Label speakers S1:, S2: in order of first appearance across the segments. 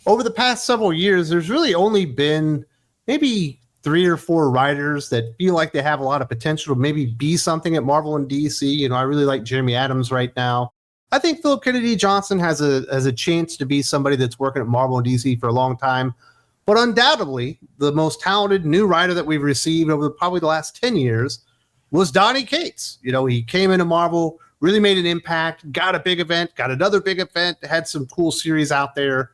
S1: over the past several years, there's really only been maybe 3 or 4 writers that feel like they have a lot of potential to maybe be something at Marvel and DC. I really like Jeremy Adams right now. I think Philip Kennedy Johnson has a chance to be somebody that's working at Marvel and DC for a long time. But undoubtedly, the most talented new writer that we've received over probably the last 10 years was Donny Cates. He came into Marvel, really made an impact, got a big event, got another big event, had some cool series out there.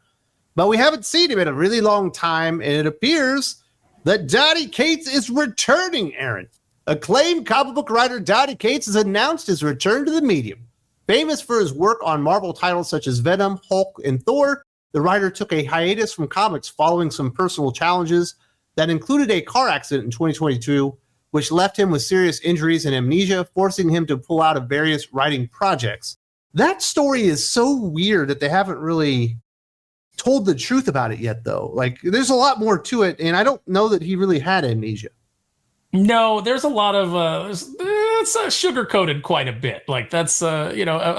S1: But we haven't seen him in a really long time, and it appears that Donny Cates is returning, Aaron. Acclaimed comic book writer Donny Cates has announced his return to the medium. Famous for his work on Marvel titles such as Venom, Hulk, and Thor, the writer took a hiatus from comics following some personal challenges that included a car accident in 2022, which left him with serious injuries and amnesia, forcing him to pull out of various writing projects. That story is so weird that they haven't really told the truth about it yet, though. Like, there's a lot more to it, and I don't know that he really had amnesia.
S2: No, there's a lot of it's sugar-coated quite a bit. Like, that's a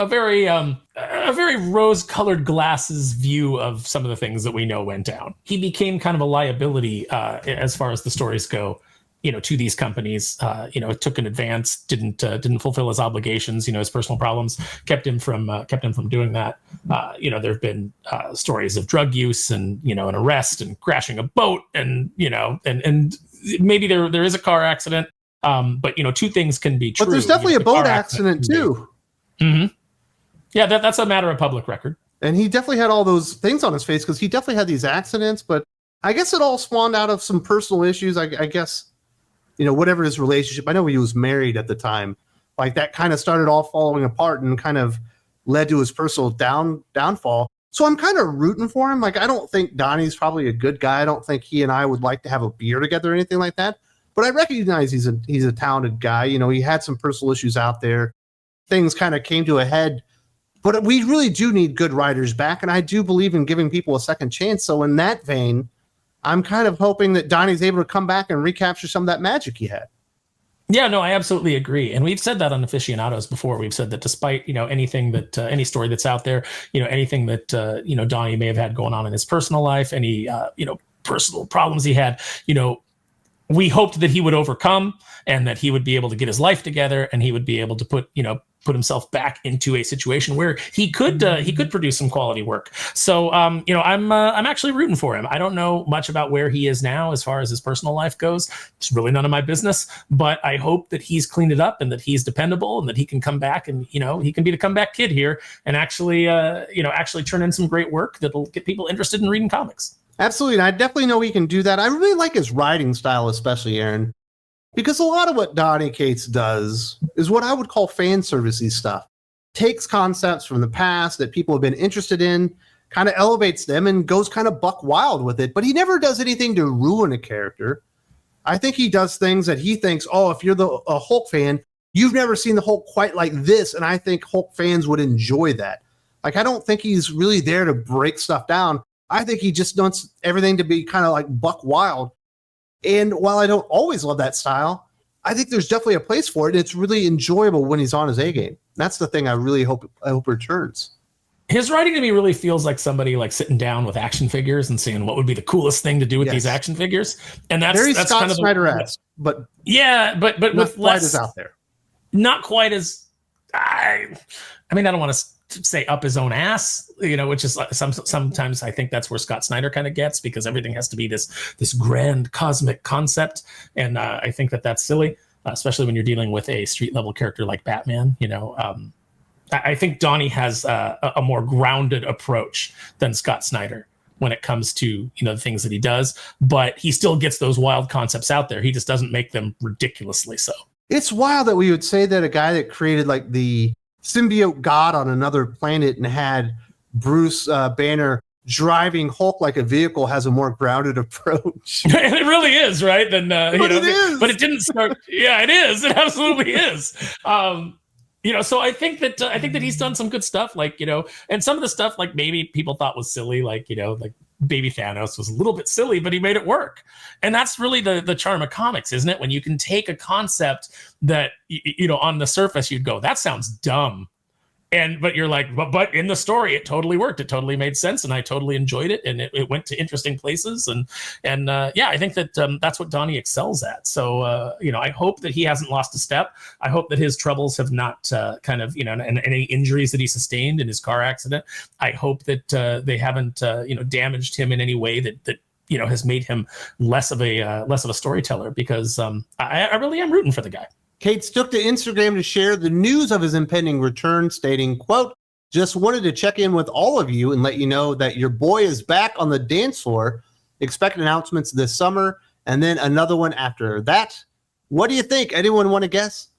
S2: very rose-colored glasses view of some of the things that we know went down. He became kind of a liability as far as the stories go, to these companies. Took an advance, didn't fulfill his obligations. His personal problems kept him from doing that. There've been stories of drug use and an arrest and crashing a boat and maybe there is a car accident. But two things can be true.
S1: But there's definitely a boat accident too.
S2: Mm-hmm. Yeah, that's a matter of public record.
S1: And he definitely had all those things on his face because he definitely had these accidents. But I guess it all spawned out of some personal issues. I guess, whatever his relationship. I know he was married at the time. Like, that kind of started all falling apart and kind of led to his personal downfall. So I'm kind of rooting for him. Like, I don't think Donnie's probably a good guy. I don't think he and I would like to have a beer together or anything like that. But I recognize he's a talented guy. He had some personal issues out there. Things kind of came to a head. But we really do need good writers back, and I do believe in giving people a second chance. So in that vein, I'm kind of hoping that Donnie's able to come back and recapture some of that magic he had.
S2: Yeah, no, I absolutely agree. And we've said that on Aficionados before. We've said that despite, anything that, any story that's out there, anything that, Donnie may have had going on in his personal life, any, personal problems he had, we hoped that he would overcome and that he would be able to get his life together and he would be able to put himself back into a situation where he could produce some quality work. So, I'm actually rooting for him. I don't know much about where he is now as far as his personal life goes. It's really none of my business, but I hope that he's cleaned it up and that he's dependable and that he can come back and, he can be the comeback kid here and actually turn in some great work that'll get people interested in reading comics.
S1: Absolutely. And I definitely know he can do that. I really like his writing style, especially, Aaron, because a lot of what Donny Cates does is what I would call fan servicey stuff. Takes concepts from the past that people have been interested in, kind of elevates them and goes kind of buck wild with it. But he never does anything to ruin a character. I think he does things that he thinks, if you're a Hulk fan, you've never seen the Hulk quite like this. And I think Hulk fans would enjoy that. Like, I don't think he's really there to break stuff down. I think he just wants everything to be kind of like buck wild. And while I don't always love that style, I think there's definitely a place for it. And it's really enjoyable when he's on his A game. That's the thing I really hope returns.
S2: His writing to me really feels like somebody like sitting down with action figures and seeing what would be the coolest thing to do with these action figures. And that's
S1: Scott
S2: kind of
S1: Snyder-esque, but
S2: but with less
S1: as out there.
S2: Not quite as I don't want to say up his own ass, which is sometimes I think that's where Scott Snyder kind of gets, because everything has to be this grand cosmic concept. And I think that's silly, especially when you're dealing with a street level character like Batman. I think Donnie has a more grounded approach than Scott Snyder when it comes to, the things that he does, but he still gets those wild concepts out there. He just doesn't make them ridiculously so. It's
S1: wild that we would say that a guy that created like the symbiote god on another planet and had Bruce Banner driving Hulk like a vehicle has a more grounded approach.
S2: It really is, right? Then
S1: but it is.
S2: But it didn't start. Yeah, it is. It absolutely is. So I think that he's done some good stuff, like, and some of the stuff like maybe people thought was silly, like, like Baby Thanos was a little bit silly, but he made it work. And that's really the charm of comics, isn't it? When you can take a concept that, on the surface you'd go, that sounds dumb. but you're like, but in the story, it totally worked. It totally made sense, and I totally enjoyed it, and it went to interesting places, and yeah, I think that that's what Donny excels at. So I hope that he hasn't lost a step. I hope that his troubles have not kind of and any injuries that he sustained in his car accident. I hope that they haven't damaged him in any way that has made him less of a storyteller, because I really am rooting for the guy.
S1: Cates took to Instagram to share the news of his impending return, stating, quote, "Just wanted to check in with all of you and let you know that your boy is back on the dance floor. Expect announcements this summer and then another one after that. What do you think? Anyone want to guess?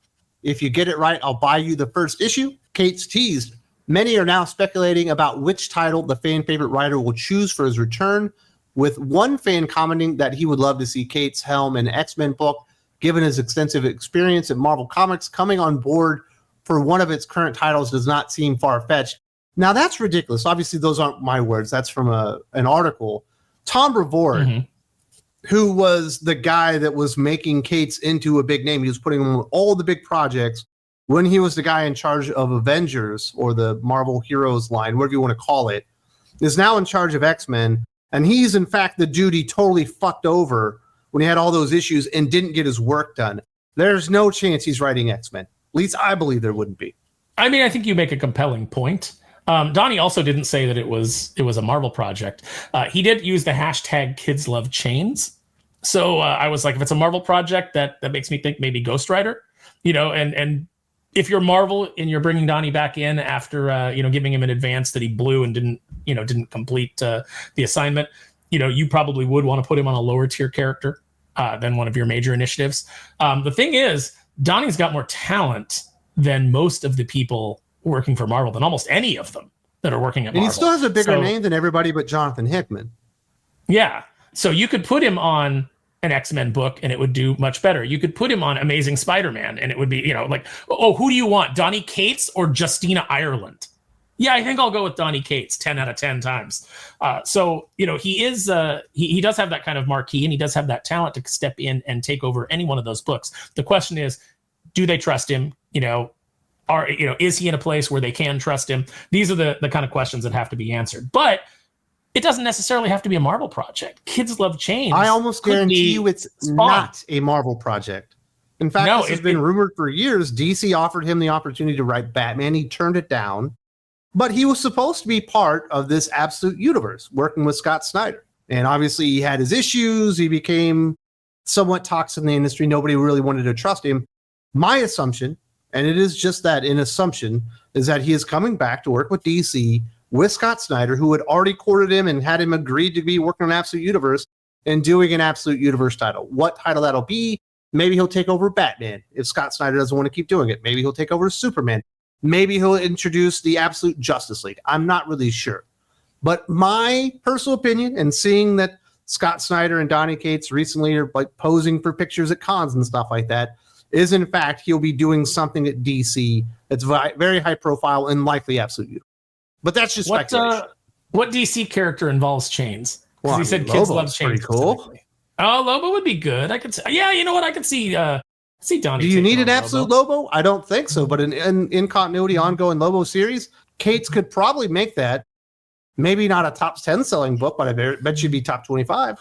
S1: If you get it right, I'll buy you the first issue." Cates teased. Many are now speculating about which title the fan favorite writer will choose for his return, with one fan commenting that he would love to see Cates helm an X-Men book, given his extensive experience at Marvel Comics. Coming on board for one of its current titles does not seem far-fetched. Now, that's ridiculous. Obviously, those aren't my words. That's from an article. Tom Brevoort, who was the guy that was making Cates into a big name. He was putting him on all the big projects when he was the guy in charge of Avengers, or the Marvel Heroes line, whatever you want to call it, is now in charge of X-Men. And he's, in fact, the dude he totally fucked over when he had all those issues and didn't get his work done. There's no chance he's writing X-Men. At least I believe there wouldn't be.
S2: I mean, I think you make a compelling point. Donny also didn't say that it was a Marvel project. He did use the hashtag Kids Love Chains. So I was like, if it's a Marvel project, that makes me think maybe Ghost Rider, and if you're Marvel and you're bringing Donny back in after, giving him an advance that he blew and didn't complete the assignment, you probably would want to put him on a lower tier character than one of your major initiatives. The thing is, Donny's got more talent than most of the people working for Marvel, than almost any of them that are working at Marvel.
S1: And he still has a bigger name than everybody but Jonathan Hickman.
S2: Yeah. So you could put him on an X-Men book and it would do much better. You could put him on Amazing Spider-Man and it would be, who do you want, Donny Cates or Justina Ireland? Yeah, I think I'll go with Donny Cates 10 out of 10 times. He is he does have that kind of marquee, and he does have that talent to step in and take over any one of those books. The question is, do they trust him? Is he in a place where they can trust him? These are the kind of questions that have to be answered. But it doesn't necessarily have to be a Marvel project. Kids Love Chains.
S1: I almost guarantee you it's not a Marvel project. In fact, this has been rumored for years. DC offered him the opportunity to write Batman. He turned it down. But he was supposed to be part of this absolute universe, working with Scott Snyder. And obviously he had his issues. He became somewhat toxic in the industry. Nobody really wanted to trust him. My assumption, and it is just that, an assumption, is that he is coming back to work with DC with Scott Snyder, who had already courted him and had him agreed to be working on Absolute Universe and doing an Absolute Universe title. What title that'll be? Maybe he'll take over Batman if Scott Snyder doesn't want to keep doing it. Maybe he'll take over Superman. Maybe he'll introduce the Absolute Justice League. I'm not really sure. But my personal opinion, and seeing that Scott Snyder and Donny Cates recently are like posing for pictures at cons and stuff like that, is in fact he'll be doing something at DC that's very high profile and likely Absolute Universe. But that's just speculation.
S2: What DC character involves chains? Because he said
S1: Lobo's
S2: Kids Love Chains.
S1: Pretty cool.
S2: Oh, Lobo would be good. I could say, yeah, you know what? I could see Donny.
S1: Do you need an absolute Lobo? I don't think so. But in continuity, ongoing Lobo series, Cates could probably make that. Maybe not a top 10 selling book, but I bet you'd be top 25.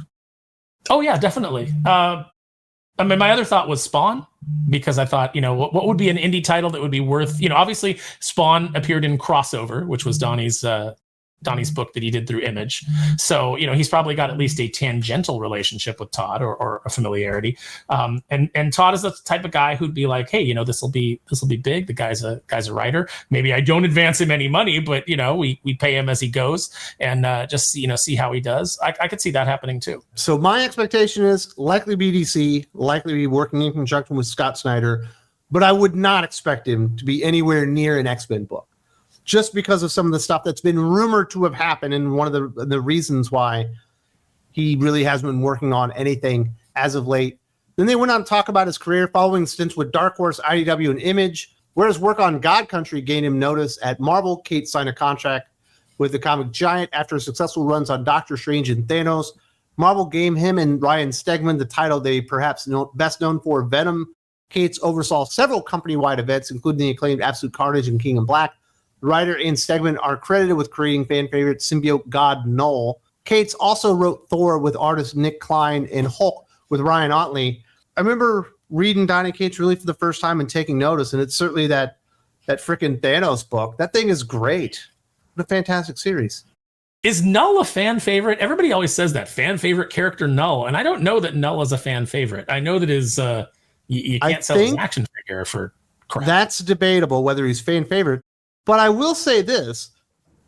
S2: Oh, yeah, definitely. My other thought was Spawn, because I thought, what would be an indie title that would be worth, obviously Spawn appeared in Crossover, which was Donny's book that he did through Image. So, he's probably got at least a tangential relationship with Todd or a familiarity. And Todd is the type of guy who'd be like, hey, this will be big. The guy's a writer. Maybe I don't advance him any money, but we pay him as he goes and just see how he does. I could see that happening too.
S1: So my expectation is likely BDC, likely be working in conjunction with Scott Snyder, but I would not expect him to be anywhere near an X-Men book, just because of some of the stuff that's been rumored to have happened, and one of the reasons why he really hasn't been working on anything as of late. Then they went on to talk about his career following stints with Dark Horse, IDW, and Image, whereas work on God Country gained him notice at Marvel. Cates signed a contract with the comic giant after successful runs on Doctor Strange and Thanos. Marvel gave him and Ryan Stegman the title they perhaps best known for, Venom. Cates oversaw several company-wide events, including the acclaimed Absolute Carnage and King in Black. writer and Stegman are credited with creating fan favorite symbiote god Null. Cates also wrote Thor with artist Nick Klein and Hulk with Ryan Ottley. I remember reading Donny Cates really for the first time and taking notice, and it's certainly that freaking Thanos book. That thing is great. What a fantastic series.
S2: Is Null a fan favorite? Everybody always says that fan favorite character Null, and I don't know that Null is a fan favorite. I know that his you can't sell his action figure for crap.
S1: That's debatable whether he's fan favorite, but I will say this: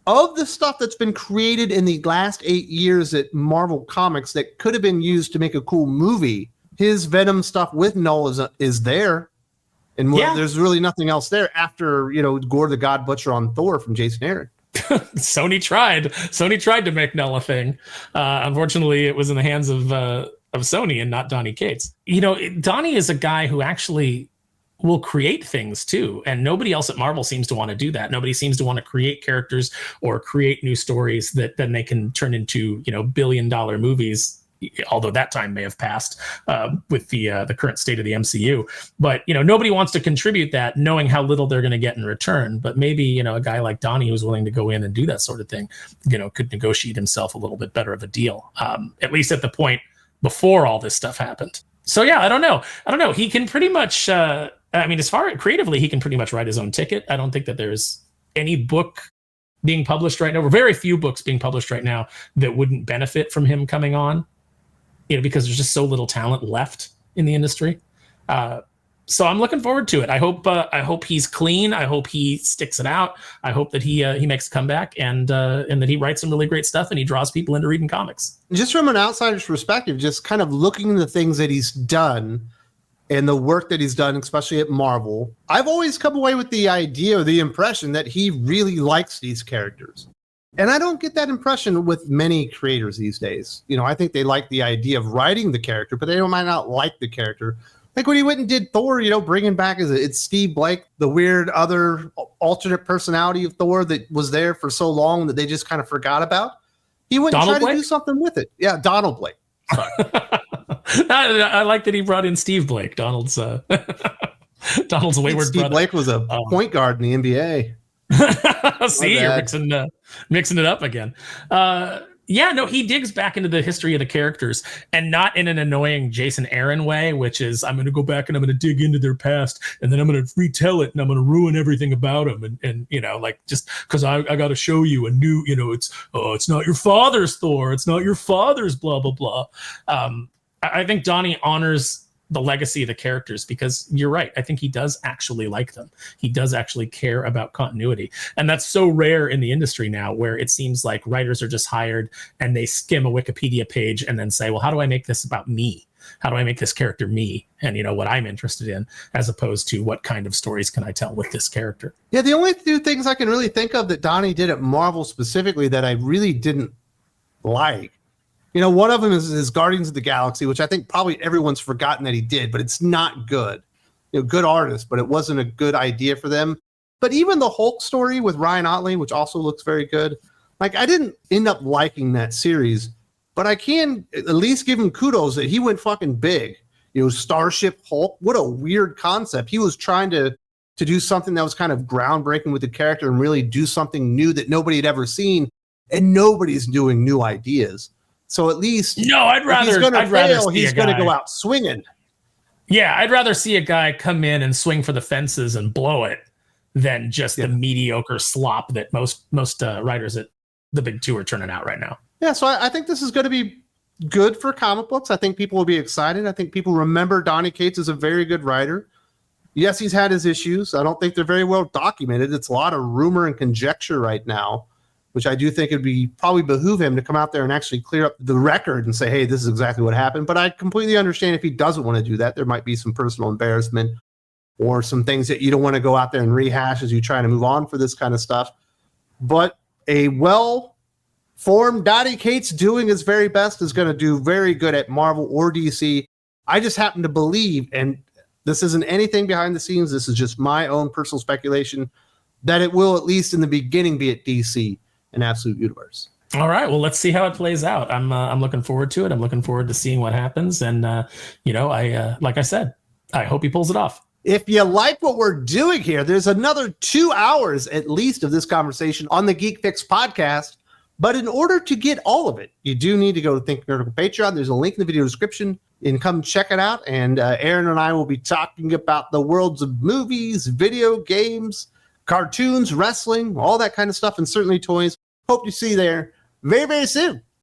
S1: of the stuff that's been created in the last 8 years at Marvel Comics that could have been used to make a cool movie, his Venom stuff with Null is there, and there's really nothing else there after Gore the God Butcher on Thor from Jason Aaron.
S2: Sony tried to make Null a thing. Unfortunately, it was in the hands of Sony and not Donny Cates. Donny is a guy who actually will create things too, and nobody else at Marvel seems to want to do that. Nobody seems to want to create characters or create new stories that then they can turn into billion-dollar movies. Although that time may have passed with the current state of the MCU, but nobody wants to contribute that, knowing how little they're going to get in return. But maybe a guy like Donny, who's willing to go in and do that sort of thing, could negotiate himself a little bit better of a deal, at least at the point before all this stuff happened. So yeah, I don't know. He can pretty much. As far as creatively, he can pretty much write his own ticket. I don't think that there's any book being published right now, or very few books being published right now that wouldn't benefit from him coming on. Because there's just so little talent left in the industry. So I'm looking forward to it. I hope he's clean. I hope he sticks it out. I hope that he makes a comeback and that he writes some really great stuff and he draws people into reading comics. Just
S1: from an outsider's perspective, just kind of looking at the things that he's done and the work that he's done, especially at Marvel, I've always come away with the idea or the impression that he really likes these characters. And I don't get that impression with many creators these days. I think they like the idea of writing the character, but they might not like the character. Like when he went and did Thor, bringing back it's Steve Blake, the weird other alternate personality of Thor that was there for so long that they just kind of forgot about. He went and tried to do something with it. Yeah, Donald Blake. Sorry.
S2: I like that he brought in Steve Blake, Donald's wayward brother.
S1: Steve Blake was a point guard in the NBA.
S2: See, you're mixing it up again. He digs back into the history of the characters, and not in an annoying Jason Aaron way, which is I'm going to go back and I'm going to dig into their past, and then I'm going to retell it, and I'm going to ruin everything about them, and just because I got to show you a new, it's not your father's Thor, it's not your father's blah blah blah. I think Donny honors the legacy of the characters, because you're right. I think he does actually like them. He does actually care about continuity. And that's so rare in the industry now, where it seems like writers are just hired and they skim a Wikipedia page and then say, well, how do I make this about me? How do I make this character me? And what I'm interested in, as opposed to what kind of stories can I tell with this character? Yeah,
S1: the only two things I can really think of that Donny did at Marvel specifically that I really didn't like, one of them is his Guardians of the Galaxy, which I think probably everyone's forgotten that he did, but it's not good. Good artist, but it wasn't a good idea for them. But even the Hulk story with Ryan Ottley, which also looks very good, I didn't end up liking that series, but I can at least give him kudos that he went fucking big. Starship Hulk, what a weird concept. He was trying to do something that was kind of groundbreaking with the character and really do something new that nobody had ever seen, and nobody's doing new ideas. So at least
S2: I'd rather
S1: he's going to go out swinging.
S2: Yeah, I'd rather see a guy come in and swing for the fences and blow it than just the mediocre slop that most writers at the big two are turning out right now.
S1: Yeah, so I think this is going to be good for comic books. I think people will be excited. I think people remember Donny Cates as a very good writer. Yes, he's had his issues. I don't think they're very well documented. It's a lot of rumor and conjecture right now, which I do think it'd probably behoove him to come out there and actually clear up the record and say, hey, this is exactly what happened. But I completely understand if he doesn't want to do that. There might be some personal embarrassment or some things that you don't want to go out there and rehash as you try to move on for this kind of stuff. But a well-formed Donny Cates doing his very best is going to do very good at Marvel or DC. I just happen to believe, and this isn't anything behind the scenes, this is just my own personal speculation, that it will, at least in the beginning, be at DC. An Absolute Universe.
S2: All right. Well, let's see how it plays out. I'm looking forward to it. I'm looking forward to seeing what happens. And, like I said, I hope he pulls it off.
S1: If you like what we're doing here, there's another 2 hours at least of this conversation on the Geek Fix podcast. But in order to get all of it, you do need to go to Think Nerd Patreon. There's a link in the video description. And come check it out. And Aaron and I will be talking about the worlds of movies, video games, cartoons, wrestling, all that kind of stuff, and certainly toys. Hope to see you there very, very soon.